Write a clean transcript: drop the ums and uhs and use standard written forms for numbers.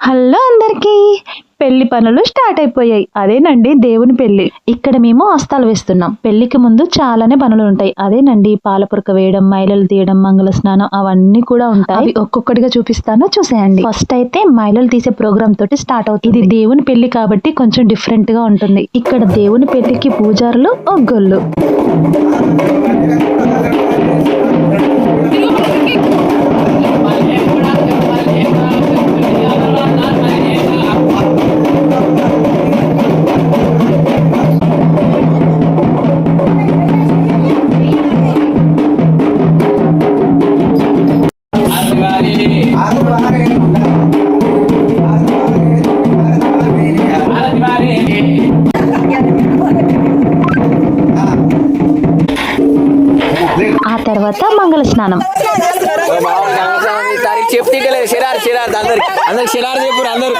Hello అందరికీ, పెళ్లి పనులు స్టార్ట్ అయిపోయాయి. అదేనండి దేవుని పెళ్లి. ఇక్కడ మేము హస్తాలు వేస్తున్నాం. పెళ్లికి ముందు చాలానే పనులు ఉంటాయి. అదేనండి పాలపురక వేయడం, మైలలు తీయడం, మంగళ స్నానం అవన్నీ కూడా ఉంటాయి. అవి ఒక్కొక్కటిగా చూపిస్తాను, చూసేయండి. ఫస్ట్ అయితే మైలలు తీసే ప్రోగ్రామ్ తోటి స్టార్ట్ అవుతుంది. ఇది దేవుని పెళ్లి కాబట్టి కొంచెం డిఫరెంట్ గా ఉంటుంది. ఇక్కడ దేవుని పెళ్లికి పూజారులు, ఒగ్గోళ్ళు. ఆ తర్వాత మంగళ స్నానం. చెప్తే అందరికి చెప్పు అందరు